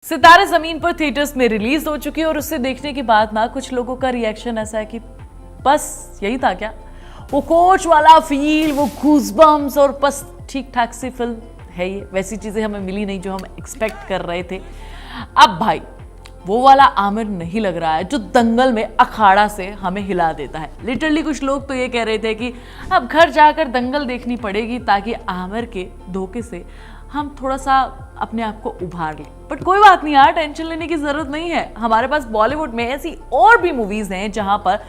सितारे जमीन पर थिएटर्स में रिलीज हो चुकी है और उसे देखने के बाद ना कुछ लोगों का रिएक्शन ऐसा है कि बस यही था क्या, वो कोच वाला फील, वो गूज़बम्स और बस ठीक ठाक सी फिल्म है ये, वैसी चीजें हमें मिली नहीं जो हम एक्सपेक्ट कर रहे थे। अब भाई वो वाला आमिर नहीं लग रहा है जो दंगल में अखाड़ा से हमें हिला देता है। लिटरली कुछ लोग तो ये कह रहे थे कि अब घर जाकर दंगल देखनी पड़ेगी ताकि आमिर के धोखे से हम थोड़ा सा अपने आप को उभार लें। बट कोई बात नहीं यार, टेंशन लेने की जरूरत नहीं है। हमारे पास बॉलीवुड में ऐसी और भी मूवीज हैं जहां पर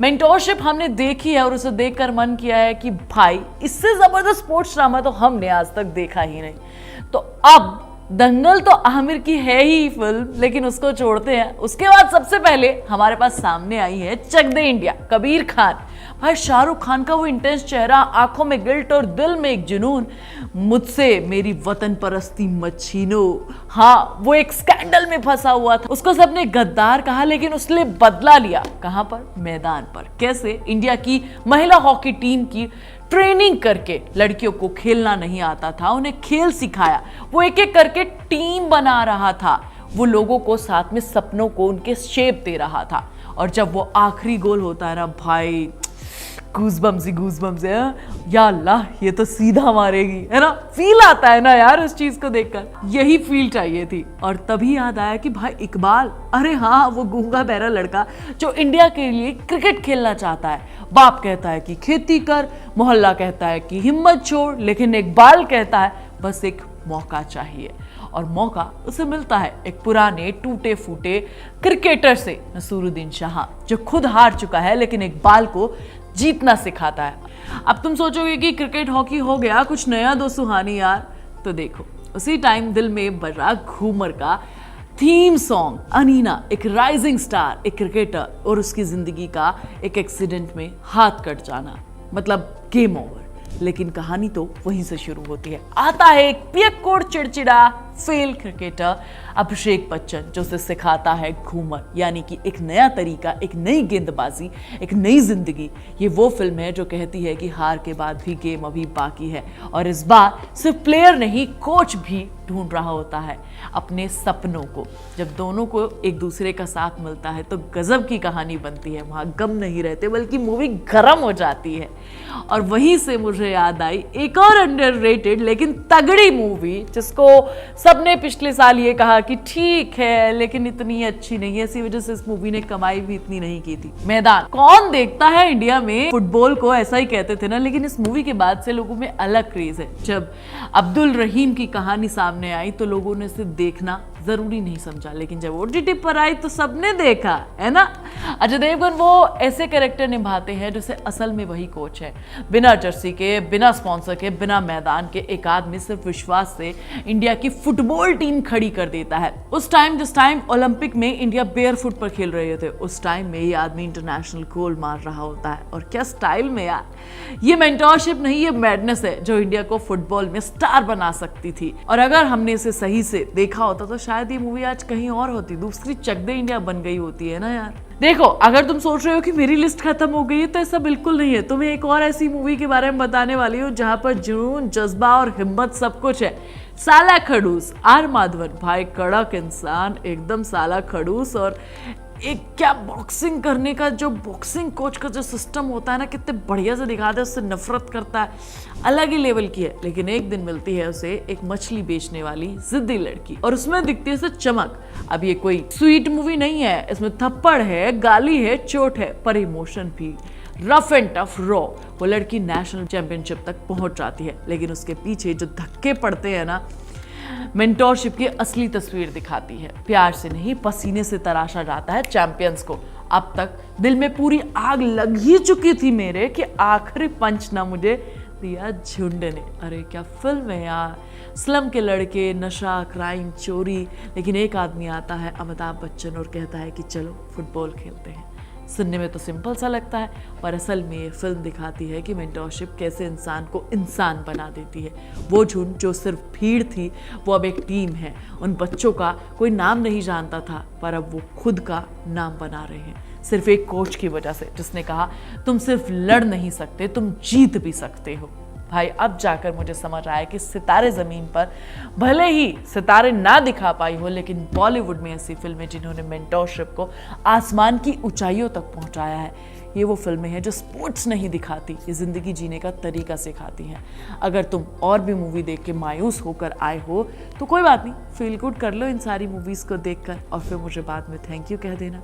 मेंटोरशिप हमने देखी है और उसे देखकर मन किया है कि भाई इससे जबरदस्त स्पोर्ट्स ड्रामा तो हमने आज तक देखा ही नहीं। तो अब दंगल तो आमिर की है ही फिल्म, लेकिन उसको छोड़ते हैं। उसके बाद सबसे पहले हमारे पास सामने आई है चक दे इंडिया, कबीर खान। भाई शाहरुख खान का वो इंटेंस चेहरा, आंखों में गिल्ट और दिल में एक जुनून, मुझसे मेरी वतन परस्ती मत छीनो। हाँ, वो एक स्कैंडल में फंसा हुआ था, उसको सबने गद्दार कहा, लेकिन उसने बदला लिया। कहां पर? मैदान पर। कैसे? इंडिया की महिला हॉकी टीम की ट्रेनिंग करके। लड़कियों को खेलना नहीं आता था, उन्हें खेल सिखाया। वो एक एक करके टीम बना रहा था, वो लोगों को साथ में सपनों को उनके शेप दे रहा था। और जब वो आखिरी गोल होता है ना भाई, गूज़बम्स है। या अल्लाह, ये तो सीधा मारेगी, है ना? फील आता है ना यार उस चीज को देखकर, यही फील चाहिए थी। और तभी याद आया कि भाई इकबाल, अरे हाँ, वो गूंगा बहरा लड़का जो इंडिया के लिए क्रिकेट खेलना चाहता है। बाप कहता है कि खेती कर, मोहल्ला कहता है कि हिम्मत छोड़, लेकिन इकबाल कहता है बस एक मौका चाहिए। और मौका उसे मिलता है एक पुराने टूटे फूटे क्रिकेटर से, नसीरुद्दीन शाह, जो खुद हार चुका है लेकिन इकबाल को जीतना सिखाता है। अब तुम सोचोगे कि क्रिकेट हॉकी हो गया कुछ नया दो सुहानी यार, तो देखो उसी टाइम दिल में बजा घूमर का थीम सॉन्ग। अनीना एक राइजिंग स्टार, एक क्रिकेटर, और उसकी जिंदगी का एक एक्सीडेंट में हाथ कट जाना, मतलब गेम ओवर। लेकिन कहानी तो वहीं से शुरू होती है। आता है एक पियक्कोड़ चिड़चिड़ा फेल क्रिकेटर अभिषेक बच्चन, जो उसे सिखाता है घूमर, यानी कि एक नया तरीका, एक नई गेंदबाजी, एक नई जिंदगी। ये वो फिल्म है जो कहती है कि हार के बाद भी गेम अभी बाकी है, और इस बार सिर्फ प्लेयर नहीं, कोच भी ढूंढ रहा होता है अपने सपनों को। जब दोनों को एक दूसरे का साथ मिलता है तो गजब की कहानी बनती है। वहां गम नहीं रहते, बल्कि मूवी गर्म हो जाती है। और वहीं से मुझे याद आई एक और अंडररेटेड लेकिन तगड़ी मूवी, जिसको सबने पिछले साल ये कहा कि ठीक है लेकिन इतनी अच्छी नहीं है, इसी वजह से इस मूवी ने कमाई भी इतनी नहीं की थी। मैदान। कौन देखता है इंडिया में फुटबॉल को, ऐसा ही कहते थे ना, लेकिन इस मूवी के बाद से लोगों में अलग क्रेज है। जब अब्दुल रहीम की कहानी सामने आई तो लोगों ने इसे देखना जरूरी नहीं समझा, लेकिन जब ओटीटी पर आई तो सबने देखा, है ना? अजय देवगन वो ऐसे कैरेक्टर निभाते हैं जैसे असल में वही कोच है। बिना जर्सी के, बिना स्पॉन्सर के, बिना मैदान के, एक आदमी सिर्फ विश्वास से इंडिया की फुटबॉल टीम खड़ी कर देता है। उस टाइम जिस टाइम ओलंपिक में इंडिया बेयर फुट पर खेल रहे थे, उस टाइम में ये आदमी इंटरनेशनल गोल मार रहा होता है। और क्या स्टाइल में यार! ये मेंटोरशिप नहीं, ये मैडनेस है जो इंडिया को फुटबॉल में स्टार बना सकती थी। और अगर हमने इसे सही से देखा होता तो शायद ये मूवी आज कहीं और होती, दूसरी चक दे इंडिया बन गई होती, है ना यार? देखो, अगर तुम सोच रहे हो कि मेरी लिस्ट खत्म हो गई है तो ऐसा बिल्कुल नहीं है। तुम्हें एक और ऐसी मूवी के बारे में बताने वाली हूँ जहां पर जुनून, जज्बा और हिम्मत सब कुछ है। साला खड़ूस, आर माधवन। भाई कड़क इंसान, एकदम साला खड़ूस। और एक क्या बॉक्सिंग करने का, जो बॉक्सिंग कोच का जो सिस्टम होता है ना, कितने बढ़िया से दिखाते हैं, उससे नफरत करता है, अलग ही लेवल की है। लेकिन एक दिन मिलती है उसे एक मछली बेचने वाली जिद्दी लड़की, और उसमें दिखती है उसे चमक। अब ये कोई स्वीट मूवी नहीं है, इसमें थप्पड़ है, गाली है, चोट है, पर इमोशन भी, रफ एंड टफ रॉ। वो लड़की नेशनल चैंपियनशिप तक पहुंच जाती है, लेकिन उसके पीछे जो धक्के पड़ते हैं ना, मेंटोरशिप की असली तस्वीर दिखाती है। प्यार से नहीं, पसीने से तराशा जाता है चैंपियंस को। अब तक दिल में पूरी आग लग ही चुकी थी मेरे कि आखिरी पंच ना मुझे दिया झुंड ने। अरे क्या फिल्म है यार! स्लम के लड़के, नशा, क्राइम, चोरी, लेकिन एक आदमी आता है, अमिताभ बच्चन, और कहता है कि चलो फुटबॉल खेलते हैं। सुनने में तो सिंपल सा लगता है, पर असल में ये फिल्म दिखाती है कि मेंटोरशिप कैसे इंसान को इंसान बना देती है। वो झुंड जो सिर्फ भीड़ थी, वो अब एक टीम है। उन बच्चों का कोई नाम नहीं जानता था, पर अब वो खुद का नाम बना रहे हैं, सिर्फ एक कोच की वजह से, जिसने कहा तुम सिर्फ लड़ नहीं सकते, तुम जीत भी सकते हो। भाई अब जाकर मुझे समझ आया कि सितारे ज़मीन पर भले ही सितारे ना दिखा पाई हो, लेकिन बॉलीवुड में ऐसी फिल्में जिन्होंने मेंटोरशिप को आसमान की ऊंचाइयों तक पहुंचाया है, ये वो फिल्में हैं जो स्पोर्ट्स नहीं दिखाती, ये ज़िंदगी जीने का तरीका सिखाती हैं। अगर तुम और भी मूवी देख के मायूस होकर आए हो तो कोई बात नहीं, फील गुड कर लो इन सारी मूवीज़ को देखकर और फिर मुझे बाद में थैंक यू कह देना।